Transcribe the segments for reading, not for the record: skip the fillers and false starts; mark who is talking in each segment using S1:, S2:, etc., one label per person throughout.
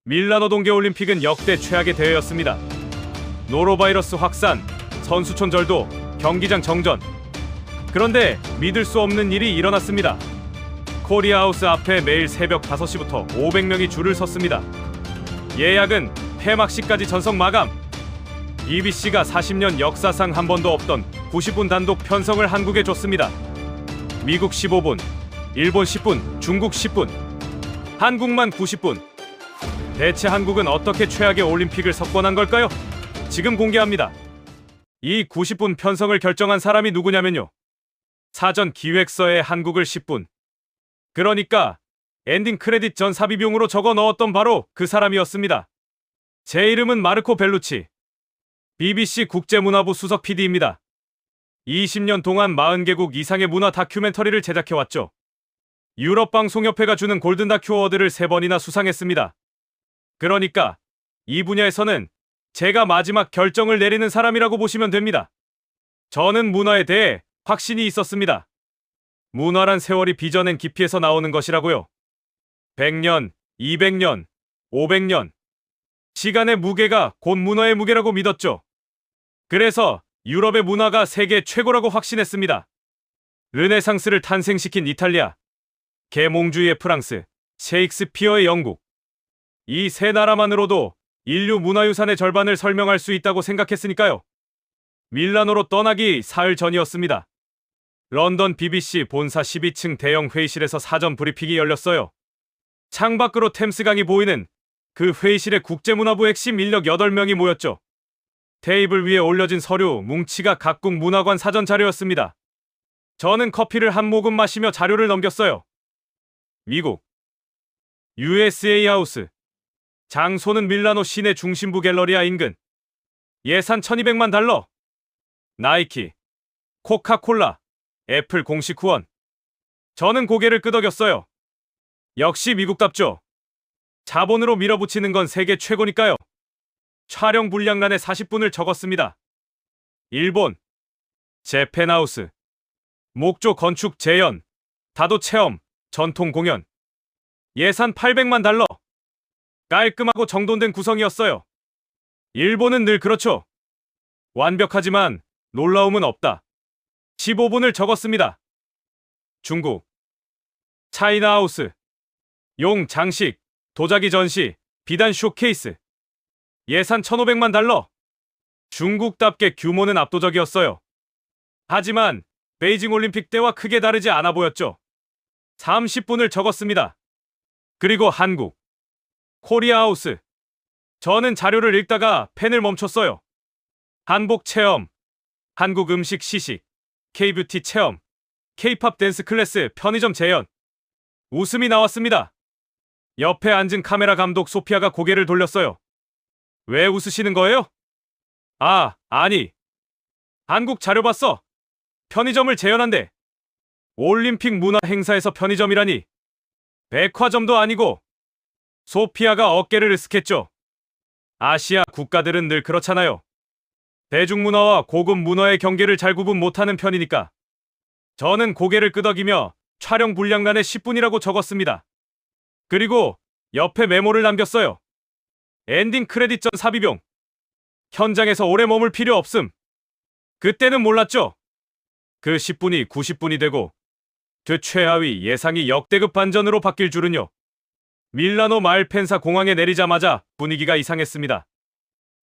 S1: 밀라노 동계올림픽은 역대 최악의 대회였습니다. 노로바이러스 확산, 선수촌 절도, 경기장 정전. 그런데 믿을 수 없는 일이 일어났습니다. 코리아하우스 앞에 매일 새벽 5시부터 500명이 줄을 섰습니다. 예약은 폐막식까지 전석 마감. EBC가 40년 역사상 한 번도 없던 90분 단독 편성을 한국에 줬습니다. 미국 15분, 일본 10분, 중국 10분, 한국만 90분. 대체 한국은 어떻게 최악의 올림픽을 석권한 걸까요? 지금 공개합니다. 이 90분 편성을 결정한 사람이 누구냐면요. 사전 기획서에 한국을 10분. 그러니까 엔딩 크레딧 전 삽입용으로 적어 넣었던 바로 그 사람이었습니다. 제 이름은 마르코 벨루치. BBC 국제문화부 수석 PD입니다. 20년 동안 40개국 이상의 문화 다큐멘터리를 제작해왔죠. 유럽방송협회가 주는 골든 다큐 어워드를 3번이나 수상했습니다. 그러니까 이 분야에서는 제가 마지막 결정을 내리는 사람이라고 보시면 됩니다. 저는 문화에 대해 확신이 있었습니다. 문화란 세월이 빚어낸 깊이에서 나오는 것이라고요. 100년, 200년, 500년. 시간의 무게가 곧 문화의 무게라고 믿었죠. 그래서 유럽의 문화가 세계 최고라고 확신했습니다. 르네상스를 탄생시킨 이탈리아, 계몽주의의 프랑스, 셰익스피어의 영국. 이 세 나라만으로도 인류 문화유산의 절반을 설명할 수 있다고 생각했으니까요. 밀라노로 떠나기 사흘 전이었습니다. 런던 BBC 본사 12층 대형 회의실에서 사전 브리핑이 열렸어요. 창밖으로 템스강이 보이는 그 회의실에 국제문화부 핵심 인력 8명이 모였죠. 테이블 위에 올려진 서류, 뭉치가 각국 문화관 사전 자료였습니다. 저는 커피를 한 모금 마시며 자료를 넘겼어요. 미국 USA 하우스. 장소는 밀라노 시내 중심부 갤러리아 인근. 예산 $1200만. 나이키, 코카콜라, 애플 공식 후원. 저는 고개를 끄덕였어요. 역시 미국답죠. 자본으로 밀어붙이는 건 세계 최고니까요. 촬영 분량란에 40분을 적었습니다. 일본, 재팬하우스. 목조 건축 재현, 다도 체험, 전통 공연. 예산 $800만. 깔끔하고 정돈된 구성이었어요. 일본은 늘 그렇죠. 완벽하지만 놀라움은 없다. 15분을 적었습니다. 중국, 차이나하우스. 용 장식, 도자기 전시, 비단 쇼케이스. 예산 $1500만. 중국답게 규모는 압도적이었어요. 하지만 베이징 올림픽 때와 크게 다르지 않아 보였죠. 30분을 적었습니다. 그리고 한국, 코리아하우스. 저는 자료를 읽다가 펜을 멈췄어요. 한복 체험, 한국 음식 시식, K-뷰티 체험, K-팝 댄스 클래스, 편의점 재현. 웃음이 나왔습니다. 옆에 앉은 카메라 감독 소피아가 고개를 돌렸어요. 왜 웃으시는 거예요? 아니. 한국 자료 봤어. 편의점을 재현한대. 올림픽 문화 행사에서 편의점이라니. 백화점도 아니고. 소피아가 어깨를 으쓱했죠. 아시아 국가들은 늘 그렇잖아요. 대중문화와 고급 문화의 경계를 잘 구분 못하는 편이니까. 저는 고개를 끄덕이며 촬영 분량란에 10분이라고 적었습니다. 그리고 옆에 메모를 남겼어요. 엔딩 크레딧 전 삽입용. 현장에서 오래 머물 필요 없음. 그때는 몰랐죠. 그 10분이 90분이 되고 최하위 예상이 역대급 반전으로 바뀔 줄은요. 밀라노 말펜사 공항에 내리자마자 분위기가 이상했습니다.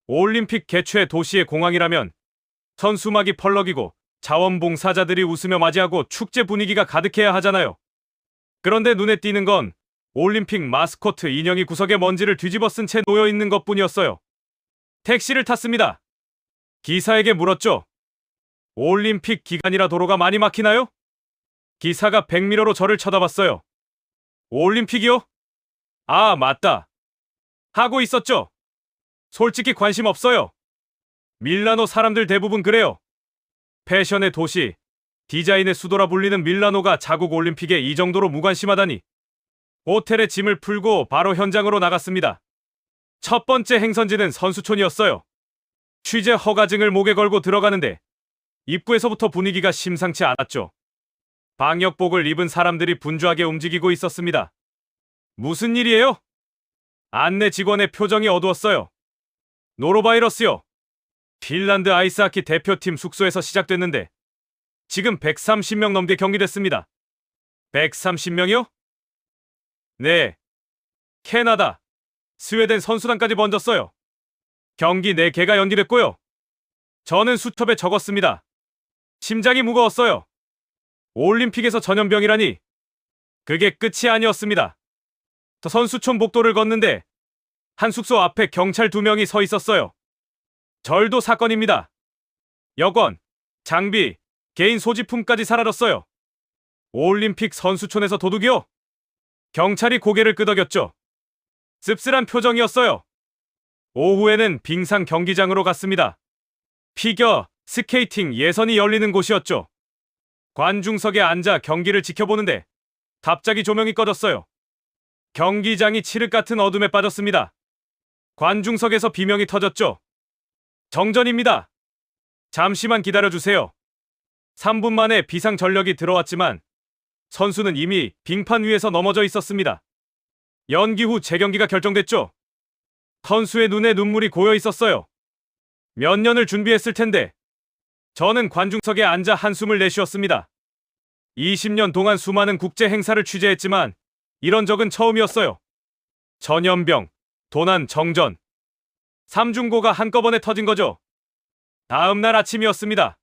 S1: 올림픽 개최 도시의 공항이라면 선수막이 펄럭이고 자원봉사자들이 웃으며 맞이하고 축제 분위기가 가득해야 하잖아요. 그런데 눈에 띄는 건 올림픽 마스코트 인형이 구석에 먼지를 뒤집어 쓴 채 놓여 있는 것뿐이었어요. 택시를 탔습니다. 기사에게 물었죠. 올림픽 기간이라 도로가 많이 막히나요? 기사가 백미러로 저를 쳐다봤어요. 올림픽이요? 맞다. 하고 있었죠. 솔직히 관심 없어요. 밀라노 사람들 대부분 그래요. 패션의 도시, 디자인의 수도라 불리는 밀라노가 자국 올림픽에 이 정도로 무관심하다니. 호텔에 짐을 풀고 바로 현장으로 나갔습니다. 첫 번째 행선지는 선수촌이었어요. 취재 허가증을 목에 걸고 들어가는데 입구에서부터 분위기가 심상치 않았죠. 방역복을 입은 사람들이 분주하게 움직이고 있었습니다. 무슨 일이에요? 안내 직원의 표정이 어두웠어요. 노로바이러스요. 핀란드 아이스하키 대표팀 숙소에서 시작됐는데 지금 130명 넘게 경기됐습니다. 130명이요? 네. 캐나다, 스웨덴 선수단까지 번졌어요. 경기 4개가 연기됐고요. 저는 수첩에 적었습니다. 심장이 무거웠어요. 올림픽에서 전염병이라니. 그게 끝이 아니었습니다. 저 선수촌 복도를 걷는데 한 숙소 앞에 경찰 2명이 서 있었어요. 절도 사건입니다. 여권, 장비, 개인 소지품까지 사라졌어요. 올림픽 선수촌에서 도둑이요? 경찰이 고개를 끄덕였죠. 씁쓸한 표정이었어요. 오후에는 빙상 경기장으로 갔습니다. 피겨, 스케이팅 예선이 열리는 곳이었죠. 관중석에 앉아 경기를 지켜보는데 갑자기 조명이 꺼졌어요. 경기장이 칠흑 같은 어둠에 빠졌습니다. 관중석에서 비명이 터졌죠. 정전입니다. 잠시만 기다려주세요. 3분 만에 비상 전력이 들어왔지만 선수는 이미 빙판 위에서 넘어져 있었습니다. 연기 후 재경기가 결정됐죠. 선수의 눈에 눈물이 고여 있었어요. 몇 년을 준비했을 텐데. 저는 관중석에 앉아 한숨을 내쉬었습니다. 20년 동안 수많은 국제 행사를 취재했지만 이런 적은 처음이었어요. 전염병, 도난, 정전. 3중고가 한꺼번에 터진 거죠. 다음 날 아침이었습니다.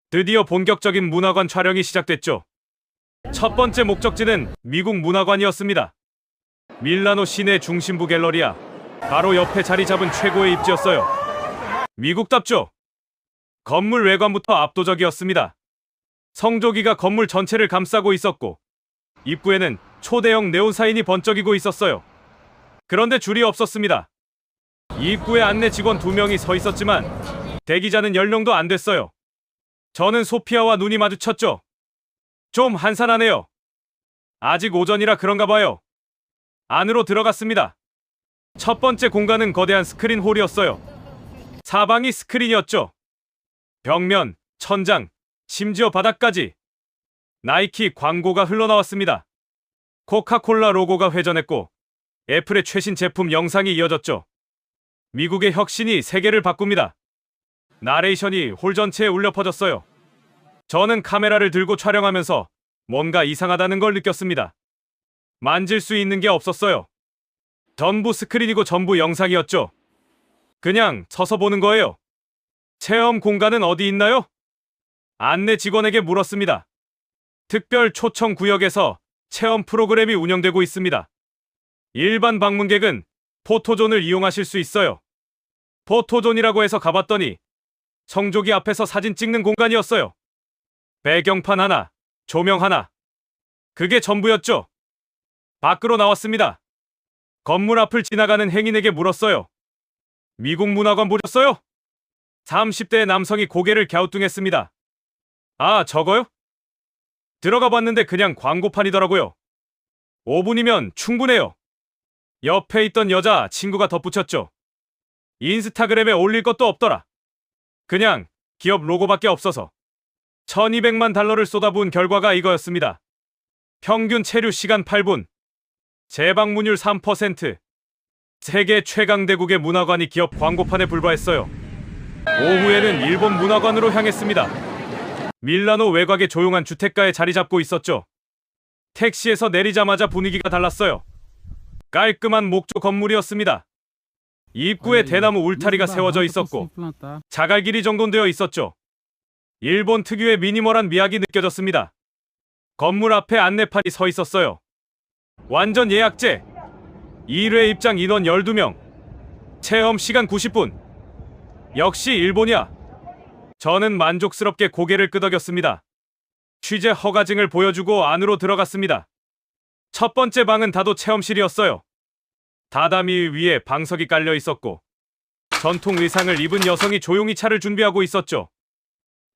S1: 드디어 본격적인 문화관 촬영이 시작됐죠. 첫 번째 목적지는 미국 문화관이었습니다. 밀라노 시내 중심부 갤러리아, 바로 옆에 자리 잡은 최고의 입지였어요. 미국답죠? 건물 외관부터 압도적이었습니다. 성조기가 건물 전체를 감싸고 있었고 입구에는 초대형 네온사인이 번쩍이고 있었어요. 그런데 줄이 없었습니다. 입구에 안내 직원 2명이 서 있었지만 대기자는 10명도 안 됐어요. 저는 소피아와 눈이 마주쳤죠. 좀 한산하네요. 아직 오전이라 그런가 봐요. 안으로 들어갔습니다. 첫 번째 공간은 거대한 스크린 홀이었어요. 사방이 스크린이었죠. 벽면, 천장, 심지어 바닥까지. 나이키 광고가 흘러나왔습니다. 코카콜라 로고가 회전했고 애플의 최신 제품 영상이 이어졌죠. 미국의 혁신이 세계를 바꿉니다. 나레이션이 홀 전체에 울려 퍼졌어요. 저는 카메라를 들고 촬영하면서 뭔가 이상하다는 걸 느꼈습니다. 만질 수 있는 게 없었어요. 전부 스크린이고 전부 영상이었죠. 그냥 서서 보는 거예요. 체험 공간은 어디 있나요? 안내 직원에게 물었습니다. 특별 초청 구역에서 체험 프로그램이 운영되고 있습니다. 일반 방문객은 포토존을 이용하실 수 있어요. 포토존이라고 해서 가봤더니 성조기 앞에서 사진 찍는 공간이었어요. 배경판 하나, 조명 하나. 그게 전부였죠. 밖으로 나왔습니다. 건물 앞을 지나가는 행인에게 물었어요. 미국 문화관 보셨어요? 30대의 남성이 고개를 갸우뚱했습니다. 아, 저거요? 들어가 봤는데 그냥 광고판이더라고요. 5분이면 충분해요. 옆에 있던 여자 친구가 덧붙였죠. 인스타그램에 올릴 것도 없더라. 그냥 기업 로고밖에 없어서. 1200만 달러를 쏟아부은 결과가 이거였습니다. 평균 체류 시간 8분. 재방문율 3%. 세계 최강대국의 문화관이 기업 광고판에 불과했어요. 오후에는 일본 문화관으로 향했습니다. 밀라노 외곽의 조용한 주택가에 자리 잡고 있었죠. 택시에서 내리자마자 분위기가 달랐어요. 깔끔한 목조 건물이었습니다. 입구에 대나무 울타리가 세워져 있었고 자갈길이 정돈되어 있었죠. 일본 특유의 미니멀한 미학이 느껴졌습니다. 건물 앞에 안내판이 서 있었어요. 완전 예약제. 1회 입장 인원 12명. 체험 시간 90분. 역시 일본이야. 저는 만족스럽게 고개를 끄덕였습니다. 취재 허가증을 보여주고 안으로 들어갔습니다. 첫 번째 방은 다도 체험실이었어요. 다다미 위에 방석이 깔려 있었고 전통 의상을 입은 여성이 조용히 차를 준비하고 있었죠.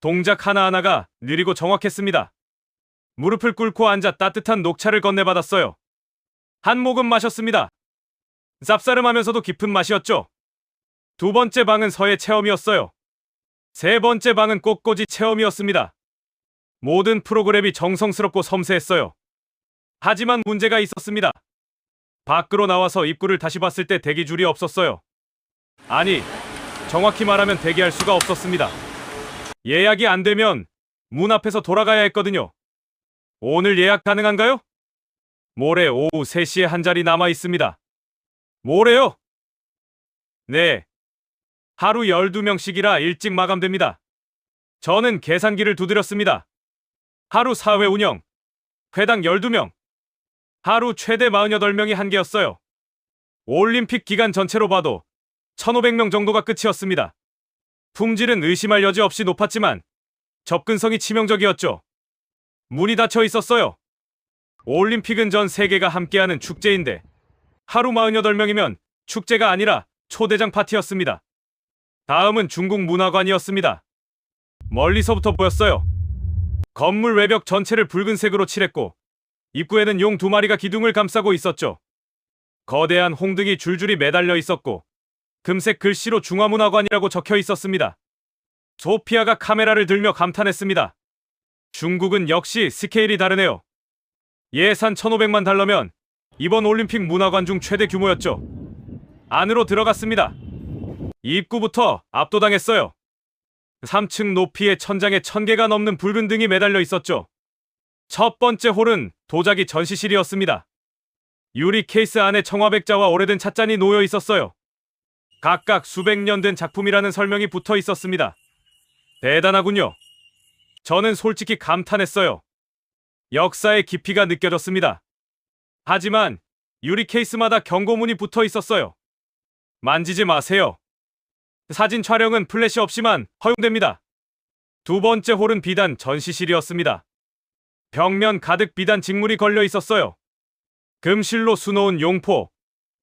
S1: 동작 하나하나가 느리고 정확했습니다. 무릎을 꿇고 앉아 따뜻한 녹차를 건네받았어요. 한 모금 마셨습니다. 쌉싸름하면서도 깊은 맛이었죠. 두 번째 방은 서예 체험이었어요. 세 번째 방은 꽃꽂이 체험이었습니다. 모든 프로그램이 정성스럽고 섬세했어요. 하지만 문제가 있었습니다. 밖으로 나와서 입구를 다시 봤을 때 대기줄이 없었어요. 아니, 정확히 말하면 대기할 수가 없었습니다. 예약이 안 되면 문 앞에서 돌아가야 했거든요. 오늘 예약 가능한가요? 모레 오후 3시에 한 자리 남아 있습니다. 모레요? 네. 하루 12명씩이라 일찍 마감됩니다. 저는 계산기를 두드렸습니다. 하루 4회 운영. 회당 12명. 하루 최대 48명이 한계였어요. 올림픽 기간 전체로 봐도 1,500명 정도가 끝이었습니다. 품질은 의심할 여지 없이 높았지만 접근성이 치명적이었죠. 문이 닫혀 있었어요. 올림픽은 전 세계가 함께하는 축제인데 하루 48명이면 축제가 아니라 초대장 파티였습니다. 다음은 중국 문화관이었습니다. 멀리서부터 보였어요. 건물 외벽 전체를 붉은색으로 칠했고 입구에는 용 2마리가 기둥을 감싸고 있었죠. 거대한 홍등이 줄줄이 매달려 있었고 금색 글씨로 중화문화관이라고 적혀 있었습니다. 소피아가 카메라를 들며 감탄했습니다. 중국은 역시 스케일이 다르네요. 예산 1,500만 달러면 이번 올림픽 문화관 중 최대 규모였죠. 안으로 들어갔습니다. 입구부터 압도당했어요. 3층 높이의 천장에 1,000개가 넘는 붉은 등이 매달려 있었죠. 첫 번째 홀은 도자기 전시실이었습니다. 유리 케이스 안에 청화백자와 오래된 찻잔이 놓여 있었어요. 각각 수백 년 된 작품이라는 설명이 붙어 있었습니다. 대단하군요. 저는 솔직히 감탄했어요. 역사의 깊이가 느껴졌습니다. 하지만 유리 케이스마다 경고문이 붙어 있었어요. 만지지 마세요. 사진 촬영은 플래시 없이만 허용됩니다. 두 번째 홀은 비단 전시실이었습니다. 벽면 가득 비단 직물이 걸려 있었어요. 금실로 수놓은 용포,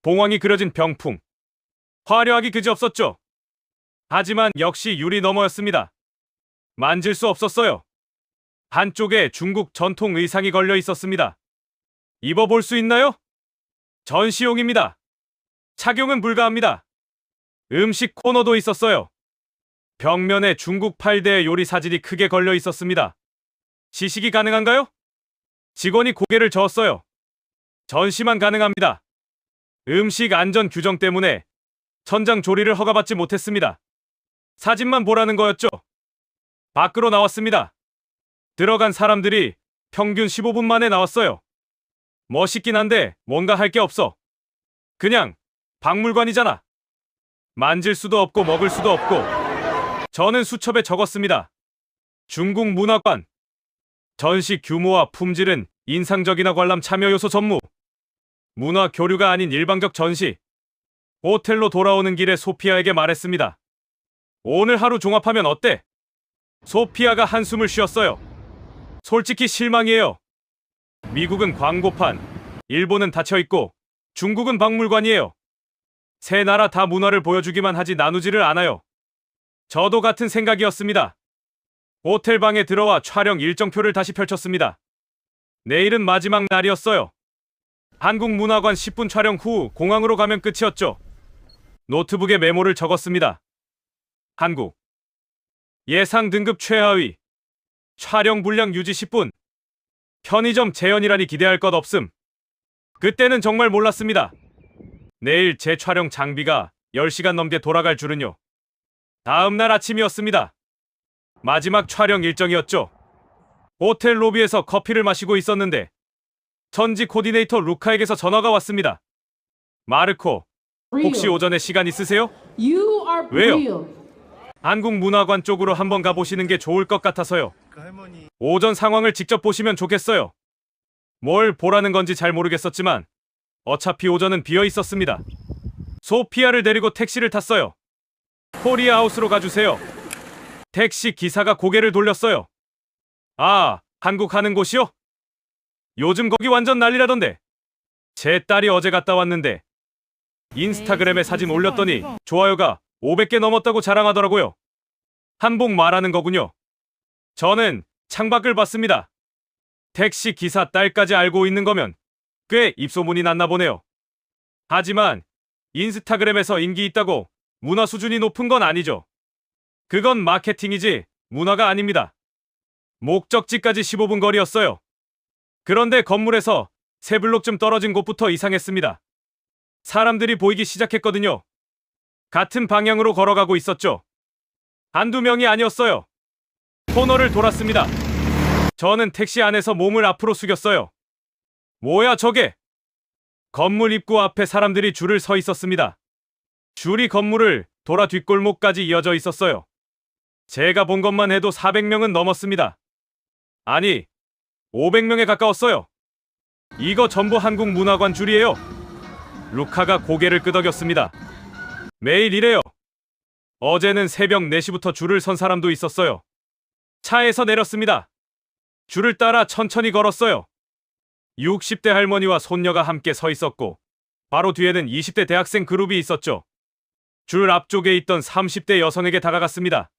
S1: 봉황이 그려진 병풍. 화려하기 그지없었죠. 하지만 역시 유리 너머였습니다. 만질 수 없었어요. 한쪽에 중국 전통 의상이 걸려 있었습니다. 입어볼 수 있나요? 전시용입니다. 착용은 불가합니다. 음식 코너도 있었어요. 벽면에 중국 8대의 요리 사진이 크게 걸려 있었습니다. 시식이 가능한가요? 직원이 고개를 저었어요. 전시만 가능합니다. 음식 안전 규정 때문에 천장 조리를 허가받지 못했습니다. 사진만 보라는 거였죠. 밖으로 나왔습니다. 들어간 사람들이 평균 15분 만에 나왔어요. 멋있긴 한데 뭔가 할 게 없어. 그냥 박물관이잖아. 만질 수도 없고 먹을 수도 없고. 저는 수첩에 적었습니다. 중국 문화관. 전시 규모와 품질은 인상적이나 관람 참여 요소 전무. 문화 교류가 아닌 일방적 전시. 호텔로 돌아오는 길에 소피아에게 말했습니다. 오늘 하루 종합하면 어때? 소피아가 한숨을 쉬었어요. 솔직히 실망이에요. 미국은 광고판, 일본은 닫혀있고 중국은 박물관이에요. 세 나라 다 문화를 보여주기만 하지 나누지를 않아요. 저도 같은 생각이었습니다. 호텔 방에 들어와 촬영 일정표를 다시 펼쳤습니다. 내일은 마지막 날이었어요. 한국문화관 10분 촬영 후 공항으로 가면 끝이었죠. 노트북에 메모를 적었습니다. 한국 예상 등급 최하위 촬영 분량 유지 10분 편의점 재현이라니 기대할 것 없음. 그때는 정말 몰랐습니다. 내일 제 촬영 장비가 10시간 넘게 돌아갈 줄은요. 다음날 아침이었습니다. 마지막 촬영 일정이었죠. 호텔 로비에서 커피를 마시고 있었는데 전지 코디네이터 루카에게서 전화가 왔습니다. 마르코, 혹시 오전에 시간 있으세요? 왜요? 한국문화관 쪽으로 한번 가보시는 게 좋을 것 같아서요. 오전 상황을 직접 보시면 좋겠어요. 뭘 보라는 건지 잘 모르겠었지만 어차피 오전은 비어 있었습니다. 소피아를 데리고 택시를 탔어요. 코리아하우스로 가주세요. 택시 기사가 고개를 돌렸어요. 아, 한국 가는 곳이요? 요즘 거기 완전 난리라던데. 제 딸이 어제 갔다 왔는데 인스타그램에 사진 올렸더니 좋아요가 500개 넘었다고 자랑하더라고요. 한복 말하는 거군요. 저는 창밖을 봤습니다. 택시 기사 딸까지 알고 있는 거면 꽤 입소문이 났나 보네요. 하지만 인스타그램에서 인기 있다고 문화 수준이 높은 건 아니죠. 그건 마케팅이지 문화가 아닙니다. 목적지까지 15분 거리였어요. 그런데 건물에서 3블록쯤 떨어진 곳부터 이상했습니다. 사람들이 보이기 시작했거든요. 같은 방향으로 걸어가고 있었죠. 한두 명이 아니었어요. 코너를 돌았습니다. 저는 택시 안에서 몸을 앞으로 숙였어요. 뭐야 저게? 건물 입구 앞에 사람들이 줄을 서 있었습니다. 줄이 건물을 돌아 뒷골목까지 이어져 있었어요. 제가 본 것만 해도 400명은 넘었습니다. 아니, 500명에 가까웠어요. 이거 전부 한국 문화관 줄이에요. 루카가 고개를 끄덕였습니다. 매일 이래요. 어제는 새벽 4시부터 줄을 선 사람도 있었어요. 차에서 내렸습니다. 줄을 따라 천천히 걸었어요. 60대 할머니와 손녀가 함께 서 있었고 바로 뒤에는 20대 대학생 그룹이 있었죠. 줄 앞쪽에 있던 30대 여성에게 다가갔습니다.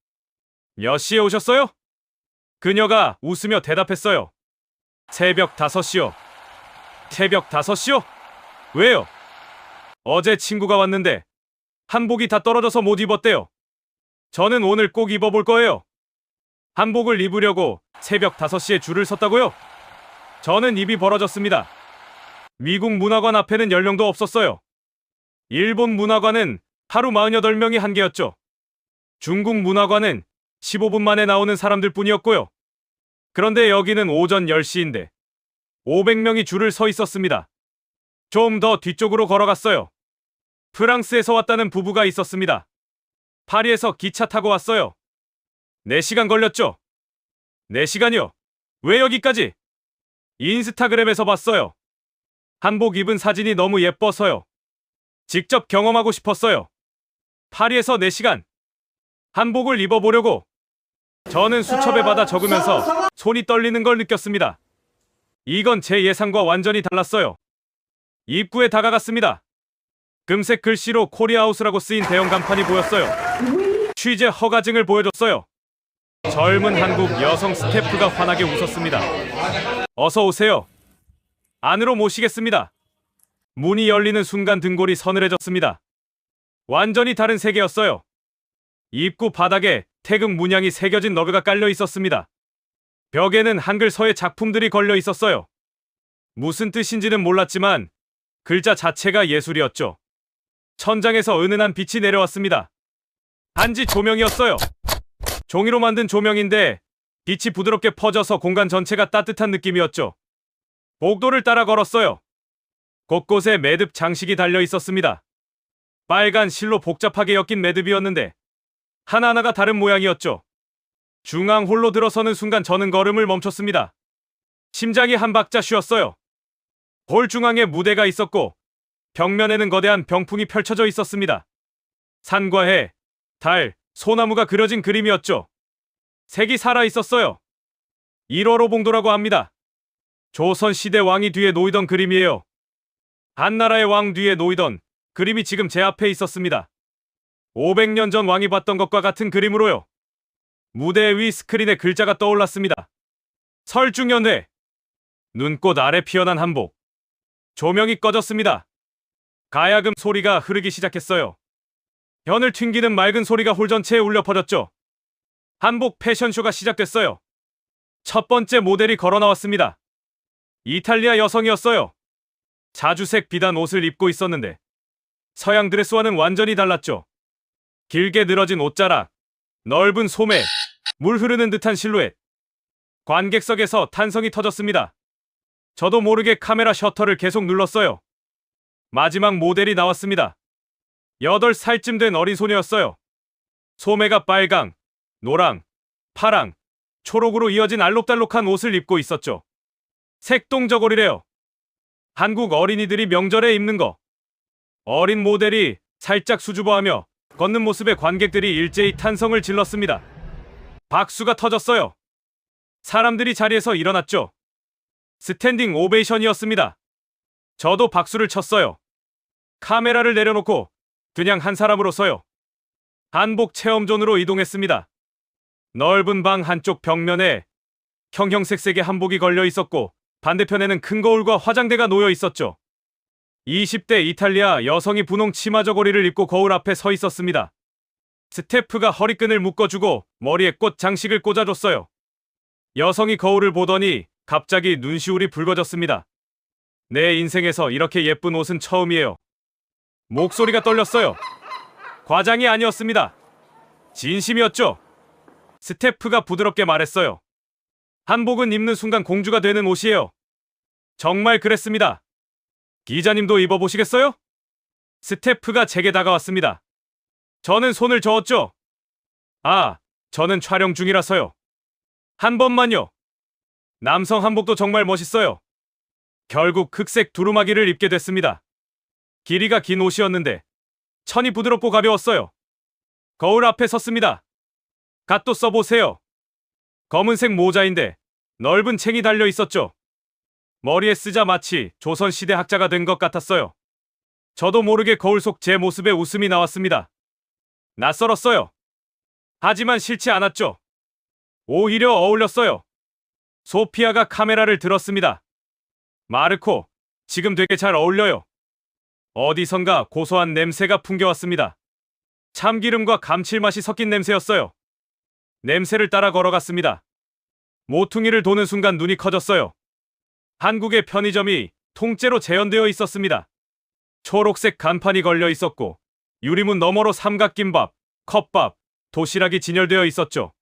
S1: 몇 시에 오셨어요? 그녀가 웃으며 대답했어요. 새벽 5시요. 새벽 5시요? 왜요? 어제 친구가 왔는데 한복이 다 떨어져서 못 입었대요. 저는 오늘 꼭 입어볼 거예요. 한복을 입으려고 새벽 5시에 줄을 섰다고요? 저는 입이 벌어졌습니다. 미국 문화관 앞에는 연령도 없었어요. 일본 문화관은 하루 48명이 한계였죠. 중국 문화관은 15분 만에 나오는 사람들 뿐이었고요. 그런데 여기는 오전 10시인데 500명이 줄을 서 있었습니다. 좀 더 뒤쪽으로 걸어갔어요. 프랑스에서 왔다는 부부가 있었습니다. 파리에서 기차 타고 왔어요. 4시간 걸렸죠? 4시간이요? 왜 여기까지? 인스타그램에서 봤어요. 한복 입은 사진이 너무 예뻐서요. 직접 경험하고 싶었어요. 파리에서 4시간. 한복을 입어보려고. 저는 수첩에 받아 적으면서 손이 떨리는 걸 느꼈습니다. 이건 제 예상과 완전히 달랐어요. 입구에 다가갔습니다. 금색 글씨로 코리아하우스라고 쓰인 대형 간판이 보였어요. 취재 허가증을 보여줬어요. 젊은 한국 여성 스태프가 환하게 웃었습니다. 어서 오세요. 안으로 모시겠습니다. 문이 열리는 순간 등골이 서늘해졌습니다. 완전히 다른 세계였어요. 입구 바닥에 태극 문양이 새겨진 러그가 깔려 있었습니다. 벽에는 한글 서예 작품들이 걸려 있었어요. 무슨 뜻인지는 몰랐지만 글자 자체가 예술이었죠. 천장에서 은은한 빛이 내려왔습니다. 단지 조명이었어요. 종이로 만든 조명인데 빛이 부드럽게 퍼져서 공간 전체가 따뜻한 느낌이었죠. 복도를 따라 걸었어요. 곳곳에 매듭 장식이 달려 있었습니다. 빨간 실로 복잡하게 엮인 매듭이었는데 하나하나가 다른 모양이었죠. 중앙 홀로 들어서는 순간 저는 걸음을 멈췄습니다. 심장이 한 박자 쉬었어요. 홀 중앙에 무대가 있었고 벽면에는 거대한 병풍이 펼쳐져 있었습니다. 산과 해, 달, 소나무가 그려진 그림이었죠. 색이 살아 있었어요. 1월호 봉도라고 합니다. 조선시대 왕이 뒤에 놓이던 그림이에요. 한나라의 왕 뒤에 놓이던 그림이 지금 제 앞에 있었습니다. 500년 전 왕이 봤던 것과 같은 그림으로요. 무대 위 스크린에 글자가 떠올랐습니다. 설중연회. 눈꽃 아래 피어난 한복. 조명이 꺼졌습니다. 가야금 소리가 흐르기 시작했어요. 현을 튕기는 맑은 소리가 홀 전체에 울려 퍼졌죠. 한복 패션쇼가 시작됐어요. 첫 번째 모델이 걸어 나왔습니다. 이탈리아 여성이었어요. 자주색 비단 옷을 입고 있었는데 서양 드레스와는 완전히 달랐죠. 길게 늘어진 옷자락, 넓은 소매, 물 흐르는 듯한 실루엣. 관객석에서 탄성이 터졌습니다. 저도 모르게 카메라 셔터를 계속 눌렀어요. 마지막 모델이 나왔습니다. 8살쯤 된 어린 소녀였어요. 소매가 빨강, 노랑, 파랑, 초록으로 이어진 알록달록한 옷을 입고 있었죠. 색동저고리래요. 한국 어린이들이 명절에 입는 거. 어린 모델이 살짝 수줍어하며 걷는 모습에 관객들이 일제히 탄성을 질렀습니다. 박수가 터졌어요. 사람들이 자리에서 일어났죠. 스탠딩 오베이션이었습니다. 저도 박수를 쳤어요. 카메라를 내려놓고 그냥 한 사람으로서요. 한복 체험존으로 이동했습니다. 넓은 방 한쪽 벽면에 형형색색의 한복이 걸려 있었고 반대편에는 큰 거울과 화장대가 놓여 있었죠. 20대 이탈리아 여성이 분홍 치마 저고리를 입고 거울 앞에 서 있었습니다. 스태프가 허리끈을 묶어주고 머리에 꽃 장식을 꽂아줬어요. 여성이 거울을 보더니 갑자기 눈시울이 붉어졌습니다. 내 인생에서 이렇게 예쁜 옷은 처음이에요. 목소리가 떨렸어요. 과장이 아니었습니다. 진심이었죠. 스태프가 부드럽게 말했어요. 한복은 입는 순간 공주가 되는 옷이에요. 정말 그랬습니다. 기자님도 입어보시겠어요? 스태프가 제게 다가왔습니다. 저는 손을 저었죠. 아, 저는 촬영 중이라서요. 한 번만요. 남성 한복도 정말 멋있어요. 결국 흑색 두루마기를 입게 됐습니다. 길이가 긴 옷이었는데 천이 부드럽고 가벼웠어요. 거울 앞에 섰습니다. 갓도 써보세요. 검은색 모자인데 넓은 챙이 달려 있었죠. 머리에 쓰자 마치 조선시대 학자가 된 것 같았어요. 저도 모르게 거울 속 제 모습에 웃음이 나왔습니다. 낯설었어요. 하지만 싫지 않았죠. 오히려 어울렸어요. 소피아가 카메라를 들었습니다. 마르코, 지금 되게 잘 어울려요. 어디선가 고소한 냄새가 풍겨왔습니다. 참기름과 감칠맛이 섞인 냄새였어요. 냄새를 따라 걸어갔습니다. 모퉁이를 도는 순간 눈이 커졌어요. 한국의 편의점이 통째로 재현되어 있었습니다. 초록색 간판이 걸려 있었고 유리문 너머로 삼각김밥, 컵밥, 도시락이 진열되어 있었죠.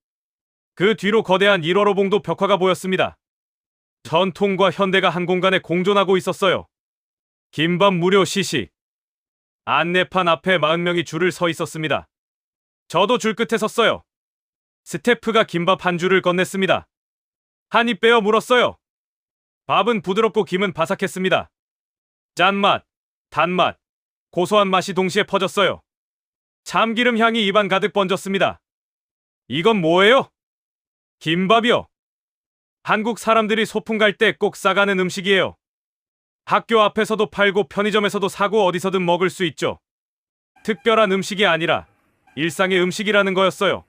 S1: 그 뒤로 거대한 1호로봉도 벽화가 보였습니다. 전통과 현대가 한 공간에 공존하고 있었어요. 김밥 무료 시식. 안내판 앞에 40명이 줄을 서 있었습니다. 저도 줄 끝에 섰어요. 스태프가 김밥 한 줄을 건넸습니다. 한 입 빼어 물었어요. 밥은 부드럽고 김은 바삭했습니다. 짠맛, 단맛, 고소한 맛이 동시에 퍼졌어요. 참기름 향이 입안 가득 번졌습니다. 이건 뭐예요? 김밥이요. 한국 사람들이 소풍 갈 때 꼭 싸가는 음식이에요. 학교 앞에서도 팔고 편의점에서도 사고 어디서든 먹을 수 있죠. 특별한 음식이 아니라 일상의 음식이라는 거였어요.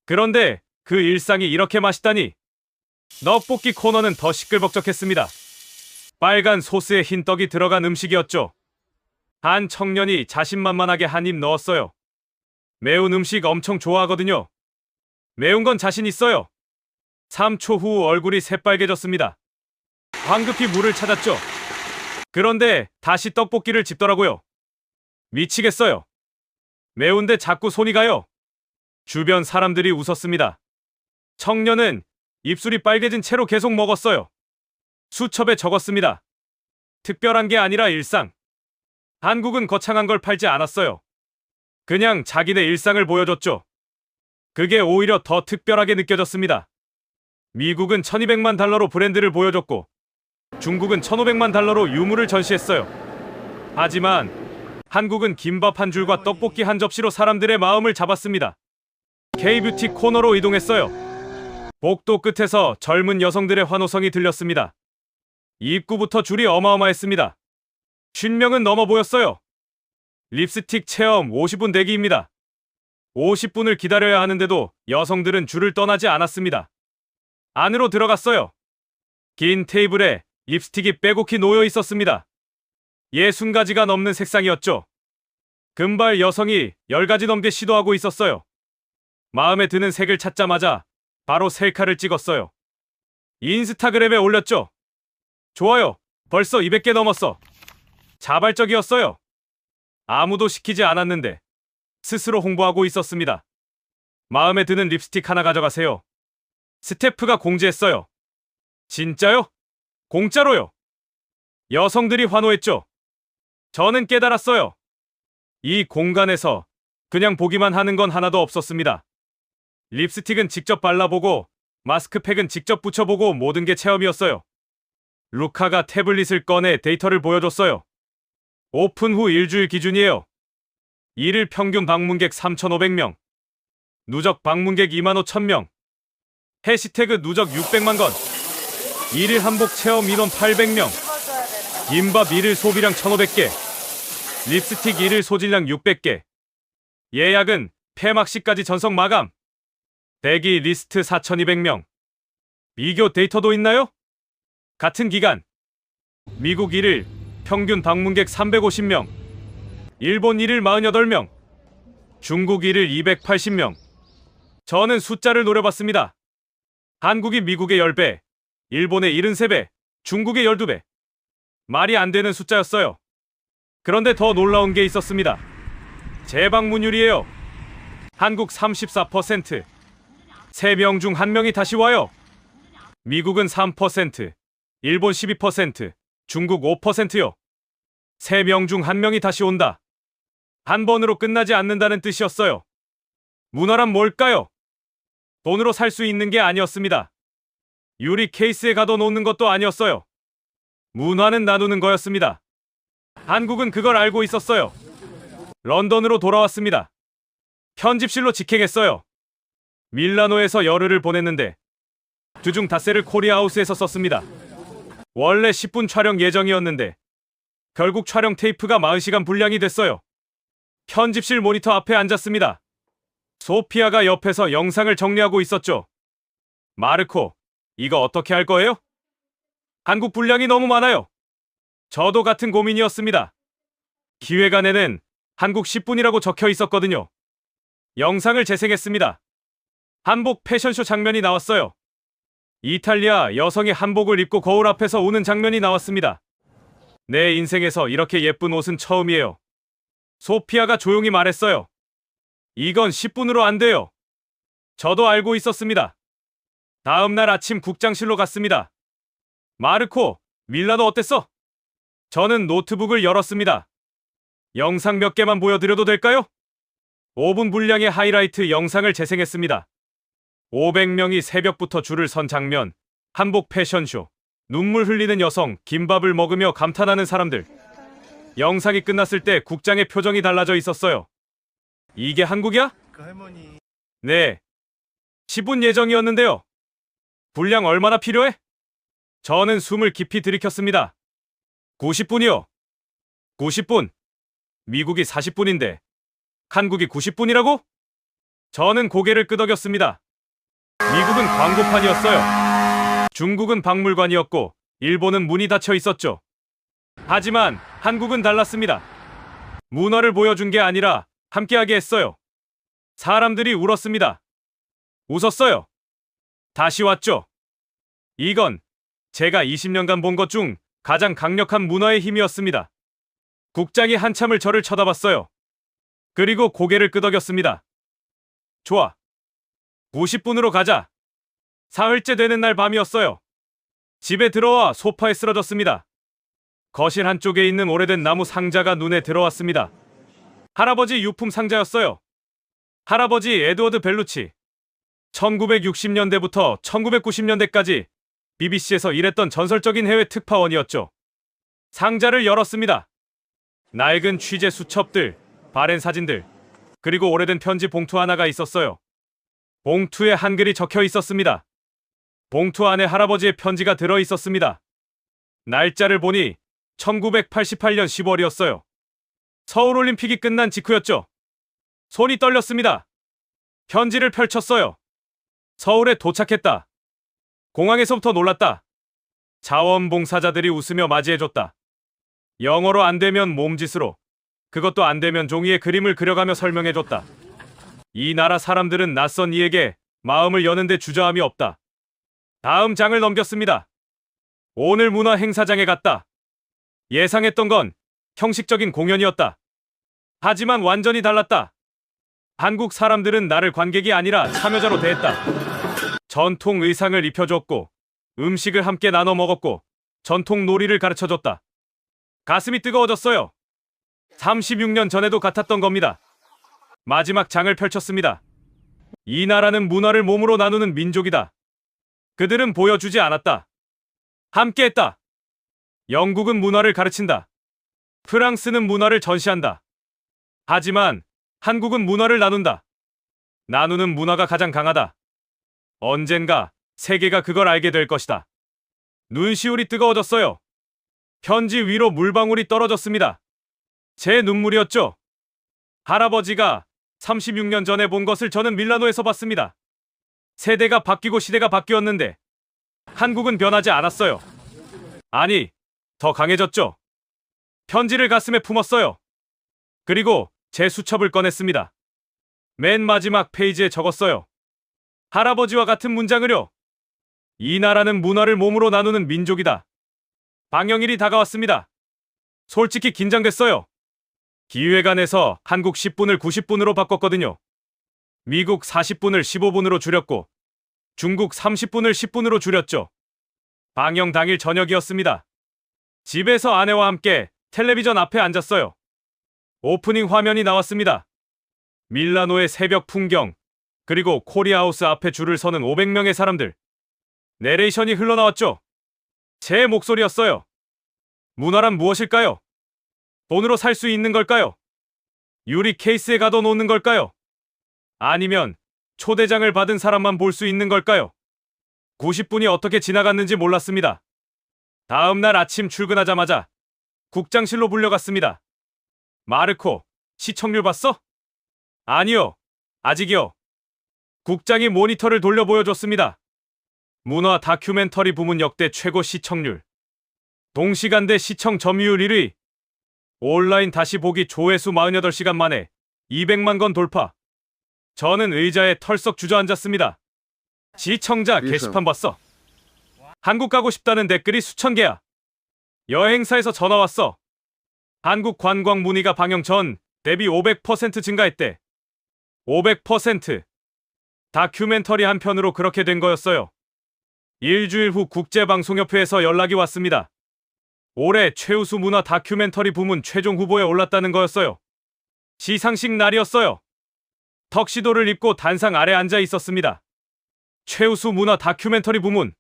S1: 그런데 그 일상이 이렇게 맛있다니. 떡볶이 코너는 더 시끌벅적했습니다. 빨간 소스에 흰 떡이 들어간 음식이었죠. 한 청년이 자신만만하게 한 입 넣었어요. 매운 음식 엄청 좋아하거든요. 매운 건 자신 있어요. 3초 후 얼굴이 새빨개졌습니다. 황급히 물을 찾았죠. 그런데 다시 떡볶이를 집더라고요. 미치겠어요. 매운데 자꾸 손이 가요. 주변 사람들이 웃었습니다. 청년은 입술이 빨개진 채로 계속 먹었어요. 수첩에 적었습니다. 특별한 게 아니라 일상. 한국은 거창한 걸 팔지 않았어요. 그냥 자기네 일상을 보여줬죠. 그게 오히려 더 특별하게 느껴졌습니다. 미국은 1200만 달러로 브랜드를 보여줬고 중국은 1500만 달러로 유물을 전시했어요. 하지만 한국은 김밥 한 줄과 떡볶이 한 접시로 사람들의 마음을 잡았습니다. K-뷰티 코너로 이동했어요. 복도 끝에서 젊은 여성들의 환호성이 들렸습니다. 입구부터 줄이 어마어마했습니다. 50명은 넘어 보였어요. 립스틱 체험 50분 대기입니다. 50분을 기다려야 하는데도 여성들은 줄을 떠나지 않았습니다. 안으로 들어갔어요. 긴 테이블에 립스틱이 빼곡히 놓여 있었습니다. 60가지가 넘는 색상이었죠. 금발 여성이 10가지 넘게 시도하고 있었어요. 마음에 드는 색을 찾자마자 바로 셀카를 찍었어요. 인스타그램에 올렸죠. 좋아요. 벌써 200개 넘었어. 자발적이었어요. 아무도 시키지 않았는데 스스로 홍보하고 있었습니다. 마음에 드는 립스틱 하나 가져가세요. 스태프가 공지했어요. 진짜요? 공짜로요. 여성들이 환호했죠. 저는 깨달았어요. 이 공간에서 그냥 보기만 하는 건 하나도 없었습니다. 립스틱은 직접 발라보고 마스크팩은 직접 붙여보고 모든 게 체험이었어요. 루카가 태블릿을 꺼내 데이터를 보여줬어요. 오픈 후 일주일 기준이에요. 1일 평균 방문객 3,500명. 누적 방문객 25,000명. 해시태그 누적 600만 건. 1일 한복 체험 인원 800명. 김밥 1일 소비량 1,500개. 립스틱 1일 소진량 600개. 예약은 폐막식까지 전석 마감. 대기 리스트 4,200명. 비교 데이터도 있나요? 같은 기간. 미국 1일 평균 방문객 350명. 일본 1일 48명. 중국 1일 280명. 저는 숫자를 노려봤습니다. 한국이 미국의 10배, 일본의 73배, 중국의 12배. 말이 안 되는 숫자였어요. 그런데 더 놀라운 게 있었습니다. 재방문율이에요. 한국 34%. 3명 중 1명이 다시 와요. 미국은 3%, 일본 12%, 중국 5%요. 3명 중 1명이 다시 온다. 한 번으로 끝나지 않는다는 뜻이었어요. 문화란 뭘까요? 돈으로 살 수 있는 게 아니었습니다. 유리 케이스에 가둬놓는 것도 아니었어요. 문화는 나누는 거였습니다. 한국은 그걸 알고 있었어요. 런던으로 돌아왔습니다. 편집실로 직행했어요. 밀라노에서 열흘을 보냈는데 주중 닷새를 코리아하우스에서 썼습니다. 원래 10분 촬영 예정이었는데 결국 촬영 테이프가 40시간 분량이 됐어요. 편집실 모니터 앞에 앉았습니다. 소피아가 옆에서 영상을 정리하고 있었죠. 마르코, 이거 어떻게 할 거예요? 한국 분량이 너무 많아요. 저도 같은 고민이었습니다. 기획안에는 한국 10분이라고 적혀 있었거든요. 영상을 재생했습니다. 한복 패션쇼 장면이 나왔어요. 이탈리아 여성이 한복을 입고 거울 앞에서 우는 장면이 나왔습니다. 내 인생에서 이렇게 예쁜 옷은 처음이에요. 소피아가 조용히 말했어요. 이건 10분으로 안 돼요. 저도 알고 있었습니다. 다음 날 아침 국장실로 갔습니다. 마르코, 밀라노 어땠어? 저는 노트북을 열었습니다. 영상 몇 개만 보여드려도 될까요? 5분 분량의 하이라이트 영상을 재생했습니다. 500명이 새벽부터 줄을 선 장면, 한복 패션쇼, 눈물 흘리는 여성, 김밥을 먹으며 감탄하는 사람들. 영상이 끝났을 때 국장의 표정이 달라져 있었어요. 이게 한국이야? 네. 10분 예정이었는데요. 분량 얼마나 필요해? 저는 숨을 깊이 들이켰습니다. 90분이요. 90분. 미국이 40분인데 한국이 90분이라고? 저는 고개를 끄덕였습니다. 미국은 광고판이었어요. 중국은 박물관이었고 일본은 문이 닫혀 있었죠. 하지만 한국은 달랐습니다. 문화를 보여준 게 아니라 함께하게 했어요. 사람들이 울었습니다. 웃었어요. 다시 왔죠. 이건 제가 20년간 본 것 중 가장 강력한 문화의 힘이었습니다. 국장이 한참을 저를 쳐다봤어요. 그리고 고개를 끄덕였습니다. 좋아. 90분으로 가자. 사흘째 되는 날 밤이었어요. 집에 들어와 소파에 쓰러졌습니다. 거실 한쪽에 있는 오래된 나무 상자가 눈에 들어왔습니다. 할아버지 유품 상자였어요. 할아버지 에드워드 벨루치. 1960년대부터 1990년대까지 BBC에서 일했던 전설적인 해외 특파원이었죠. 상자를 열었습니다. 낡은 취재 수첩들, 바랜 사진들, 그리고 오래된 편지 봉투 하나가 있었어요. 봉투에 한글이 적혀 있었습니다. 봉투 안에 할아버지의 편지가 들어 있었습니다. 날짜를 보니 1988년 10월이었어요. 서울올림픽이 끝난 직후였죠. 손이 떨렸습니다. 편지를 펼쳤어요. 서울에 도착했다. 공항에서부터 놀랐다. 자원봉사자들이 웃으며 맞이해줬다. 영어로 안 되면 몸짓으로, 그것도 안 되면 종이에 그림을 그려가며 설명해줬다. 이 나라 사람들은 낯선 이에게 마음을 여는데 주저함이 없다. 다음 장을 넘겼습니다. 오늘 문화 행사장에 갔다. 예상했던 건 형식적인 공연이었다. 하지만 완전히 달랐다. 한국 사람들은 나를 관객이 아니라 참여자로 대했다. 전통 의상을 입혀줬고, 음식을 함께 나눠 먹었고, 전통 놀이를 가르쳐줬다. 가슴이 뜨거워졌어요. 36년 전에도 같았던 겁니다. 마지막 장을 펼쳤습니다. 이 나라는 문화를 몸으로 나누는 민족이다. 그들은 보여주지 않았다. 함께했다. 영국은 문화를 가르친다. 프랑스는 문화를 전시한다. 하지만 한국은 문화를 나눈다. 나누는 문화가 가장 강하다. 언젠가 세계가 그걸 알게 될 것이다. 눈시울이 뜨거워졌어요. 편지 위로 물방울이 떨어졌습니다. 제 눈물이었죠. 할아버지가 36년 전에 본 것을 저는 밀라노에서 봤습니다. 세대가 바뀌고 시대가 바뀌었는데 한국은 변하지 않았어요. 아니, 더 강해졌죠. 편지를 가슴에 품었어요. 그리고 제 수첩을 꺼냈습니다. 맨 마지막 페이지에 적었어요. 할아버지와 같은 문장을요. 이 나라는 문화를 몸으로 나누는 민족이다. 방영일이 다가왔습니다. 솔직히 긴장됐어요. 기획안에서 한국 10분을 90분으로 바꿨거든요. 미국 40분을 15분으로 줄였고 중국 30분을 10분으로 줄였죠. 방영 당일 저녁이었습니다. 집에서 아내와 함께 텔레비전 앞에 앉았어요. 오프닝 화면이 나왔습니다. 밀라노의 새벽 풍경, 그리고 코리아하우스 앞에 줄을 서는 500명의 사람들. 내레이션이 흘러나왔죠. 제 목소리였어요. 문화란 무엇일까요? 돈으로 살 수 있는 걸까요? 유리 케이스에 가둬놓는 걸까요? 아니면 초대장을 받은 사람만 볼 수 있는 걸까요? 90분이 어떻게 지나갔는지 몰랐습니다. 다음 날 아침 출근하자마자 국장실로 불려갔습니다. 마르코, 시청률 봤어? 아니요. 아직이요. 국장이 모니터를 돌려 보여줬습니다. 문화 다큐멘터리 부문 역대 최고 시청률. 동시간대 시청 점유율 1위. 온라인 다시 보기 조회수 48시간 만에 200만 건 돌파. 저는 의자에 털썩 주저앉았습니다. 시청자 게시판 봤어? 한국 가고 싶다는 댓글이 수천 개야. 여행사에서 전화 왔어. 한국 관광 문의가 방영 전 대비 500% 증가했대. 500%. 다큐멘터리 한 편으로 그렇게 된 거였어요. 일주일 후 국제방송협회에서 연락이 왔습니다. 올해 최우수 문화 다큐멘터리 부문 최종 후보에 올랐다는 거였어요. 시상식 날이었어요. 턱시도를 입고 단상 아래 앉아 있었습니다. 최우수 문화 다큐멘터리 부문.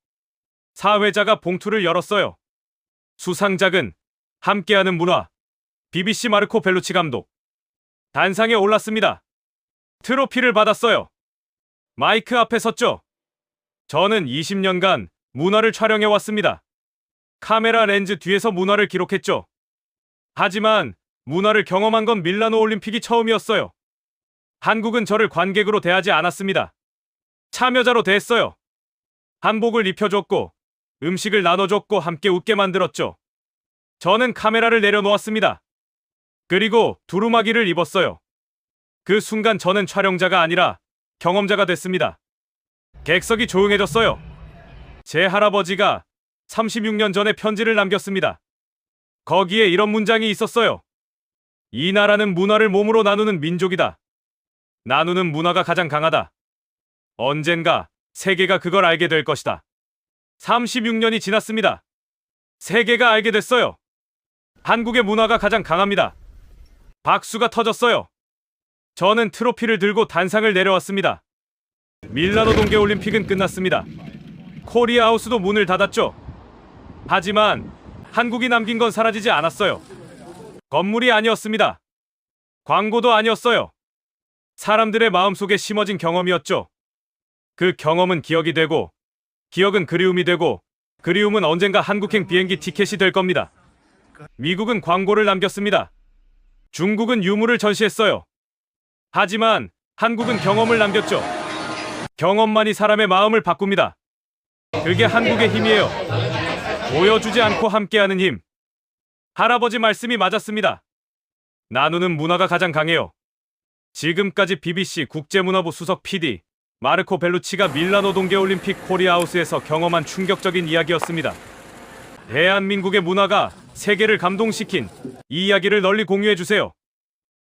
S1: 사회자가 봉투를 열었어요. 수상작은 함께하는 문화. BBC 마르코 벨루치 감독. 단상에 올랐습니다. 트로피를 받았어요. 마이크 앞에 섰죠. 저는 20년간 문화를 촬영해 왔습니다. 카메라 렌즈 뒤에서 문화를 기록했죠. 하지만 문화를 경험한 건 밀라노 올림픽이 처음이었어요. 한국은 저를 관객으로 대하지 않았습니다. 참여자로 대했어요. 한복을 입혀줬고 음식을 나눠줬고 함께 웃게 만들었죠. 저는 카메라를 내려놓았습니다. 그리고 두루마기를 입었어요. 그 순간 저는 촬영자가 아니라 경험자가 됐습니다. 객석이 조용해졌어요. 제 할아버지가 36년 전에 편지를 남겼습니다. 거기에 이런 문장이 있었어요. 이 나라는 문화를 몸으로 나누는 민족이다. 나누는 문화가 가장 강하다. 언젠가 세계가 그걸 알게 될 것이다. 36년이 지났습니다. 세계가 알게 됐어요. 한국의 문화가 가장 강합니다. 박수가 터졌어요. 저는 트로피를 들고 단상을 내려왔습니다. 밀라노 동계올림픽은 끝났습니다. 코리아하우스도 문을 닫았죠. 하지만 한국이 남긴 건 사라지지 않았어요. 건물이 아니었습니다. 광고도 아니었어요. 사람들의 마음속에 심어진 경험이었죠. 그 경험은 기억이 되고, 기억은 그리움이 되고, 그리움은 언젠가 한국행 비행기 티켓이 될 겁니다. 미국은 광고를 남겼습니다. 중국은 유물을 전시했어요. 하지만 한국은 경험을 남겼죠. 경험만이 사람의 마음을 바꿉니다. 그게 한국의 힘이에요. 보여주지 않고 함께하는 힘. 할아버지 말씀이 맞았습니다. 나누는 문화가 가장 강해요. 지금까지 BBC 국제문화부 수석 PD 마르코 벨루치가 밀라노 동계올림픽 코리아하우스에서 경험한 충격적인 이야기였습니다. 대한민국의 문화가 세계를 감동시킨 이 이야기를 널리 공유해주세요.